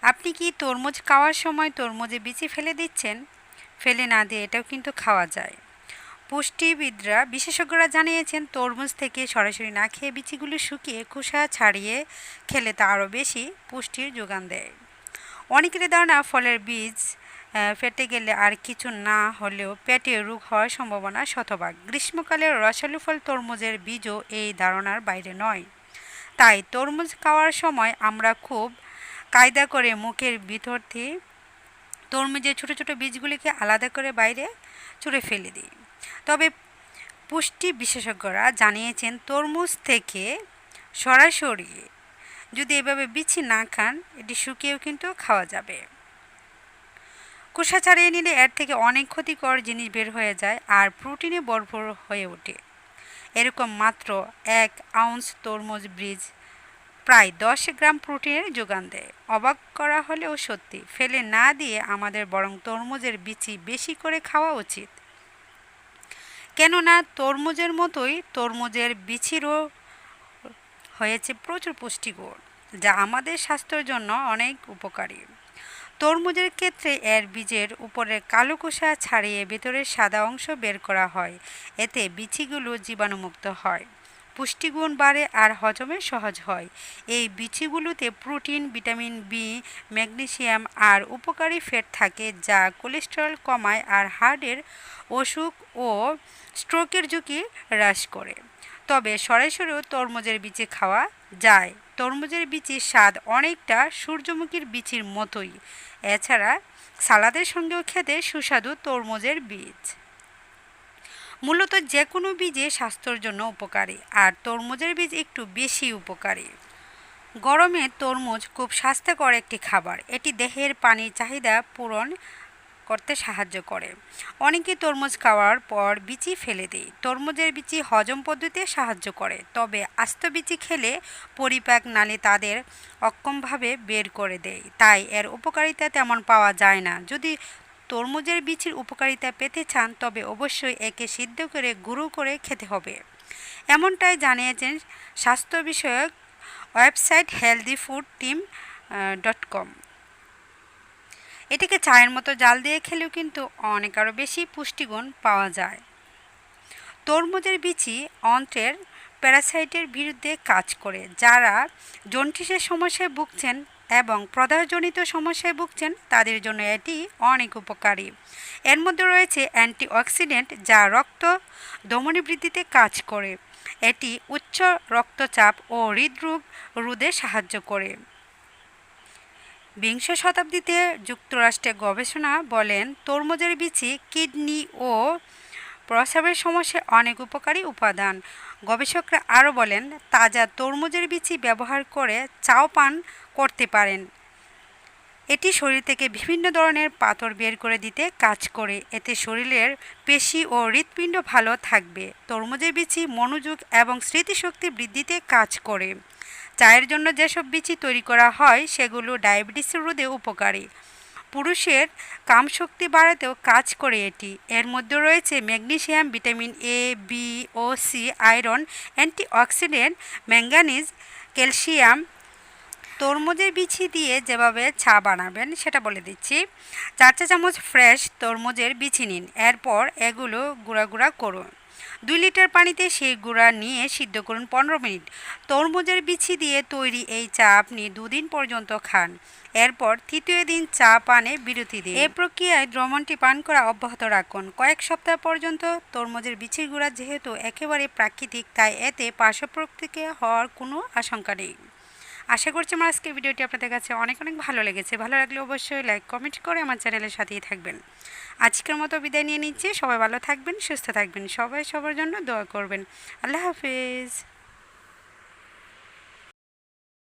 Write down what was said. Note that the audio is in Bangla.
আপনি কি তরমুজ খাওয়ার সময় তরমুজে বিচি ফেলে দিচ্ছেন? ফেলে না দিয়ে এটাও কিন্তু খাওয়া যায়। পুষ্টিবিদরা বিশেষজ্ঞরা জানিয়েছেন তরমুজ থেকে সরাসরি না খেয়ে বিচিগুলো শুকিয়ে খোসা ছাড়িয়ে খেলে তা আরও বেশি পুষ্টির যোগান দেয়। অনেকের ধারণা ফলের বীজ ফেটে গেলে আর কিছু না হলেও পেটে রোগ হওয়ার সম্ভাবনা শতভাগ। গ্রীষ্মকালের রসালো ফল তরমুজের বীজও এই ধারণার বাইরে নয়। তাই তরমুজ খাওয়ার সময় আমরা খুব কায়দা করে মুখের ভিতর দিয়ে তরমুজের ছোটো ছোটো বীজগুলিকে আলাদা করে বাইরে ছুঁড়ে ফেলে দিই। তবে পুষ্টি বিশেষজ্ঞরা জানিয়েছেন তরমুজ থেকে সরাসরি যদি এভাবে বিচি না খান, এটি শুকিয়েও কিন্তু খাওয়া যাবে। খোসা ছাড়িয়ে নিলে এর থেকে অনেক ক্ষতিকর জিনিস বের হয়ে যায় আর প্রোটিনে ভরপুর হয়ে ওঠে। এরকম মাত্র 1 আউন্স তরমুজ বীজ প্রায় 10 গ্রাম প্রোটিনের যোগান দেয়। অবাক করা হলেও সত্যি, ফেলে না দিয়ে আমাদের বরং তরমুজের বিচি বেশি করে খাওয়া উচিত। কেননা তরমুজের মতোই তরমুজের বিচিরও হয়েছে প্রচুর পুষ্টিগুণ, যা আমাদের স্বাস্থ্যের জন্য অনেক উপকারী। তরমুজের ক্ষেত্রে এর বীজের উপরের কালো খোসা ছাড়িয়ে ভেতরের সাদা অংশ বের করা হয়। এতে বিচিগুলো জীবাণুমুক্ত হয়, পুষ্টিগুণ বাড়ে আর হজমে সহজ হয়। এই বিচিগুলোতে প্রোটিন, ভিটামিন বি, ম্যাগনেসিয়াম আর উপকারী ফ্যাট থাকে, যা কোলেস্টেরল কমায় আর হার্টের অসুখ ও স্ট্রোকের ঝুঁকি হ্রাস করে। তবে সরাসরিও তরমুজের বিচি খাওয়া যায়। তরমুজের বিচির স্বাদ অনেকটা সূর্যমুখীর বিচির মতোই। এছাড়া সালাদের সঙ্গেও খেতে সুস্বাদু তরমুজের বীজ। মূলত যে কোনো বীজে স্বাস্থ্যের জন্য উপকারী, আর তরমুজের বীজ একটু বেশি উপকারী। গরমে তরমুজ খুব স্বাস্থ্যকর একটি খাবার। এটি দেহের পানির চাহিদা পূরণ করতে সাহায্য করে। অনেকে তরমুজ খাওয়ার পর বিচি ফেলে দেয়। তরমুজের বিচি হজম পদ্ধতিতে সাহায্য করে, তবে আস্ত বিচি খেলে পরিপাক নালী তাদের অক্ষমভাবে বের করে দেয়, তাই এর উপকারিতা তেমন পাওয়া যায় না। যদি তরমুজের বিচির উপকারিতা পেতে চান, তবে অবশ্যই একে সিদ্ধ করে গুঁড়ো করে খেতে হবে। এমনটাই জানিয়েছেন স্বাস্থ্য বিষয়ক ওয়েবসাইট healthyfoodteam.com। এটিকে চায়ের মতো জাল দিয়ে খেলেও কিন্তু অনেক আরও বেশি পুষ্টিগুণ পাওয়া যায়। তরমুজের বিচি অন্ত্রের প্যারাসাইটের বিরুদ্ধে কাজ করে। যারা জন্ডিসের সমস্যায় ভুগছেন এবং প্রদাহজনিত সমস্যায় ভুগছেন, তাদের জন্য এটি অনেক উপকারী। এর মধ্যে রয়েছে অ্যান্টিঅক্সিডেন্ট, যা রক্ত ধমনী বৃদ্ধিতে কাজ করে। এটি উচ্চ রক্তচাপ ও হৃদরোগ রোধে সাহায্য করে। বিংশ শতাব্দীতে যুক্তরাষ্ট্রের গবেষণা বলেন তরমুজের বিচি কিডনি ও প্রস্রাবের সমস্যায় অনেক উপকারী উপাদান। গবেষকরা আরও বলেন তাজা তরমুজের বিচি ব্যবহার করে চাও পান করতে পারেন। এটি শরীর থেকে বিভিন্ন ধরনের পাথর বের করে দিতে কাজ করে। এতে শরীরের পেশি ও হৃৎপিণ্ড ভালো থাকবে। তরমুজের বিচি মনোযোগ এবং স্মৃতিশক্তি বৃদ্ধিতে কাজ করে। চায়ের জন্য যেসব বিচি তৈরি করা হয় সেগুলো ডায়াবেটিস রোধে উপকারী। পুরুষের কামশক্তি বাড়াতেও কাজ করে এটি। এর মধ্যে রয়েছে ম্যাগনেসিয়াম, ভিটামিন এ, বি ও C, iron, antioxidant, manganese, calcium. তরমুজের বিচি দিয়ে যেভাবে চা বানাবেন সেটা বলে দিচ্ছি। 4 চা চামচ ফ্রেশ তরমুজের বিচি নিন। এরপর এগুলো গুঁড়া গুঁড়া করুন। 2 লিটার পানিতে সেই গুঁড়া নিয়ে সিদ্ধ করুন 15 মিনিট। তরমুজের বিচি দিয়ে তৈরি এই চা আপনি 2 দিন পর্যন্ত খান। এরপর তৃতীয় দিন চা পানে বিরতি দিন। এই প্রক্রিয়ায় দ্রবণটি পান করা অব্যাহত রাখুন কয়েক সপ্তাহ পর্যন্ত। তরমুজের বিচির গুঁড়া যেহেতু একেবারে প্রাকৃতিক, তাই এতে পার্শ্ব প্রতিক্রিয়া হওয়ার কোনো আশঙ্কা নেই। আশা করছি আমার আজকের ভিডিওটি আপনাদের কাছে অনেক অনেক ভালো লেগেছে। ভালো লাগলে অবশ্যই লাইক কমেন্ট করে আমার চ্যানেলের সাথেই থাকবেন। আজকের মতো বিদায় নিয়ে নিচ্ছি। সবাই ভালো থাকবেন, সুস্থ থাকবেন, সবাই সবার জন্য দোয়া করবেন। আল্লাহ হাফেজ।